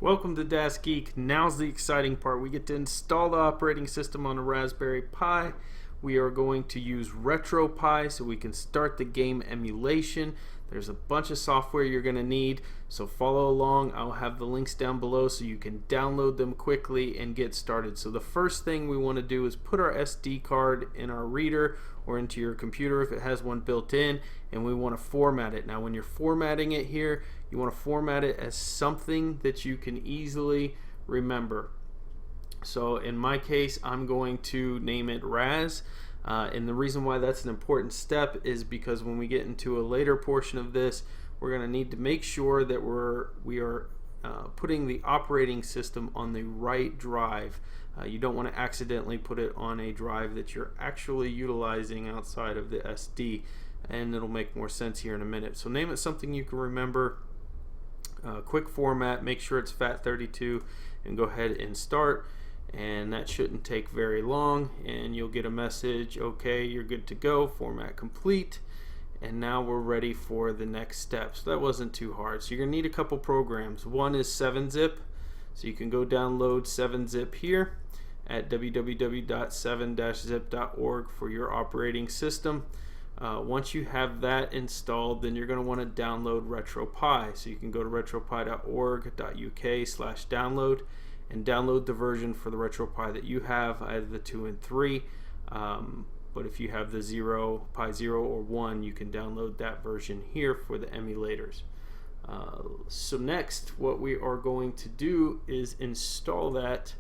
Welcome to Das Geek. Now's the exciting part. We get to install the operating system on a Raspberry Pi. We are going to use Retropie so we can start the game emulation. There's a bunch of software you're going to need, so follow along. I'll have the links down below so you can download them quickly and get started. So the first thing we want to do is put our SD card in our reader or into your computer if it has one built in, and we want to format it. Now when you're formatting it here, you want to format it as something that you can easily remember. So in my case, I'm going to name it Raz. And the reason why that's an important step is because when we get into a later portion of this, we're going to need to make sure that we are putting the operating system on the right drive. You don't want to accidentally put it on a drive that you're actually utilizing outside of the SD, and it'll make more sense here in a minute. So name it something you can remember. Quick format, make sure it's FAT32, and go ahead and start. And that shouldn't take very long, and you'll get a message, okay, you're good to go, format complete. And now we're ready for the next step. So that wasn't too hard. So you're going to need a couple programs. One is 7-zip, so you can go download 7-zip here at www.7-zip.org for your operating system. Once you have that installed, then you're going to want to download Retropie. So you can go to retropie.org.uk/download and download the version for the Retropie that you have, either the 2 and 3. But if you have the Pi 0 or 1, you can download that version here for the emulators. So next, what we are going to do is install that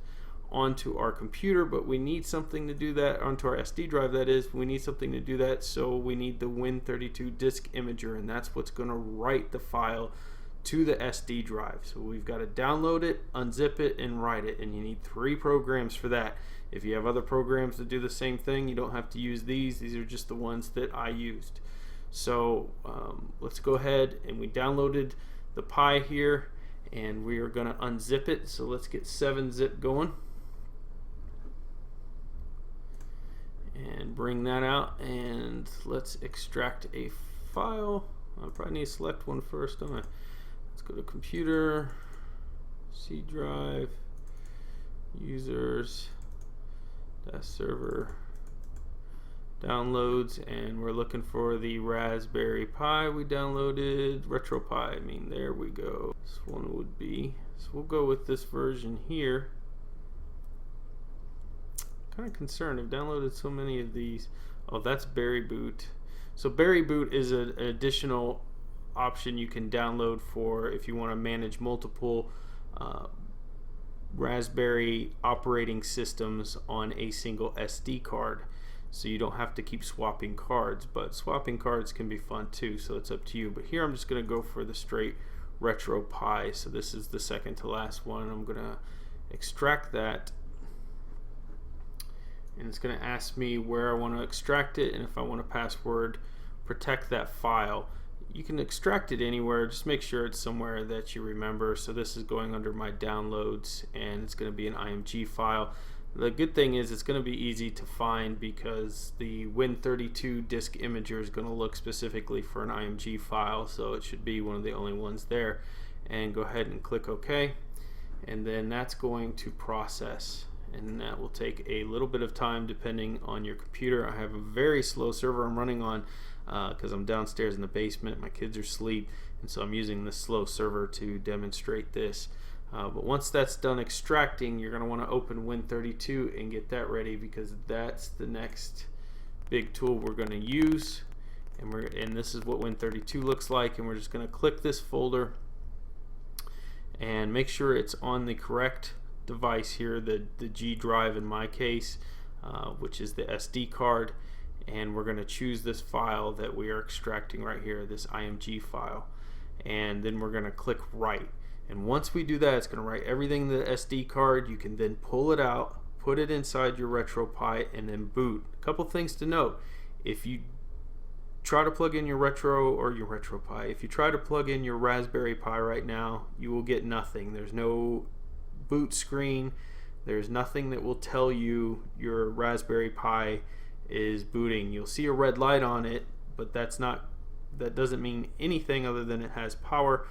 onto our computer, but we need something to do that, onto our SD drive that is. We need something to do that, so we need the Win32 disk imager, and that's what's going to write the file to the SD drive. So we've got to download it, unzip it, and write it, and you need 3 programs for that. If you have other programs that do the same thing, you don't have to use these. These are just the ones that I used. So let's go ahead, and we downloaded the Pi here, and we are going to unzip it. So let's get 7-zip going and bring that out, and let's extract a file. I probably need to select one first, don't I? Let's go to computer, C drive, users, server, downloads, and we're looking for the Raspberry Pi we downloaded, Retropie. There we go. This one would be, so we'll go with this version here. Kind of concerned, I've downloaded so many of these. Oh, that's Berry Boot. So Berry Boot is an additional option you can download for if you want to manage multiple Raspberry operating systems on a single SD card, so you don't have to keep swapping cards. But swapping cards can be fun too, so it's up to you. But here I'm just going to go for the straight Retropie. So this is the second to last one. I'm going to extract that, and it's going to ask me where I want to extract it and if I want to password protect that file. You can extract it anywhere, just make sure it's somewhere that you remember. So this is going under my downloads, and it's going to be an IMG file. The good thing is it's going to be easy to find because the Win32 disk imager is going to look specifically for an IMG file, so it should be one of the only ones there. And go ahead and click OK, and then that's going to process, and that will take a little bit of time depending on your computer. I have a very slow server I'm running on because I'm downstairs in the basement. My kids are asleep, and so I'm using this slow server to demonstrate this. But once that's done extracting, you're going to want to open Win32 and get that ready, because that's the next big tool we're going to use. And this is what Win32 looks like, and we're just going to click this folder and make sure it's on the correct device here, the G drive in my case, which is the SD card. And we're going to choose this file that we are extracting right here, this IMG file, and then we're going to click write. And once we do that, it's going to write everything in the SD card. You can then pull it out, put it inside your Retropie, and then boot. A couple things to note: if you try to plug in your Retropie, if you try to plug in your Raspberry Pi right now, you will get nothing. There's no boot screen. There's nothing that will tell you your Raspberry Pi is booting. You'll see a red light on it, but that doesn't mean anything other than it has power.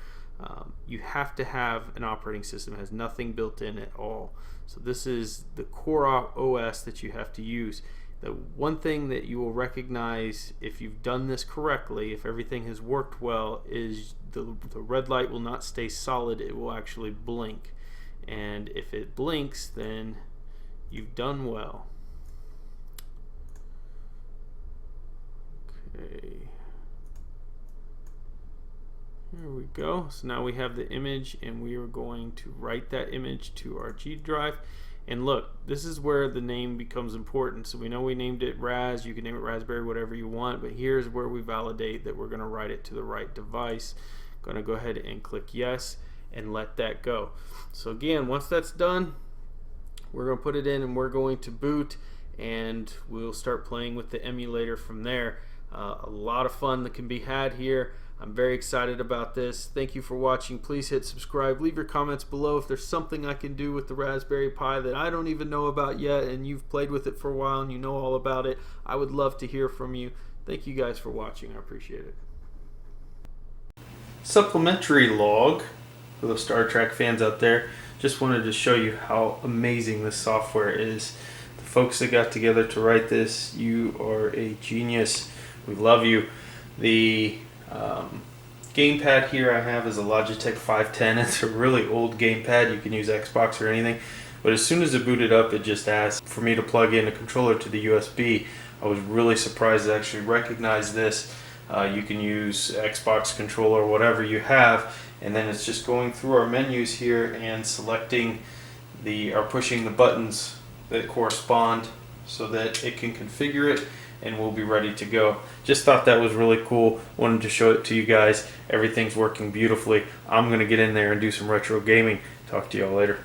You have to have an operating system. It has nothing built in at all. So this is the core OS that you have to use. The one thing that you will recognize if you've done this correctly, if everything has worked well, is the red light will not stay solid. It will actually blink. And if it blinks, then you've done well. Okay. There we go. So now we have the image, and we are going to write that image to our G drive. And look, this is where the name becomes important. So we know we named it Raz. You can name it Raspberry, whatever you want, but here's where we validate that we're going to write it to the right device. Going to go ahead and click yes and let that go. So again, once that's done, we're going to put it in and we're going to boot, and we'll start playing with the emulator from there. A lot of fun that can be had here. I'm very excited about this. Thank you for watching. Please hit subscribe. Leave your comments below if there's something I can do with the Raspberry Pi that I don't even know about yet and you've played with it for a while and you know all about it. I would love to hear from you. Thank you guys for watching. I appreciate it. Supplementary log for the Star Trek fans out there. Just wanted to show you how amazing this software is. The folks that got together to write this, you are a genius. We love you. The gamepad here I have is a Logitech 510. It's a really old gamepad. You can use Xbox or anything. But as soon as it booted up, it just asked for me to plug in a controller to the USB. I was really surprised to actually recognize this. You can use Xbox controller, whatever you have, and then it's just going through our menus here and selecting or pushing the buttons that correspond so that it can configure it, and we'll be ready to go. Just thought that was really cool. Wanted to show it to you guys. Everything's working beautifully. I'm going to get in there and do some retro gaming. Talk to y'all later.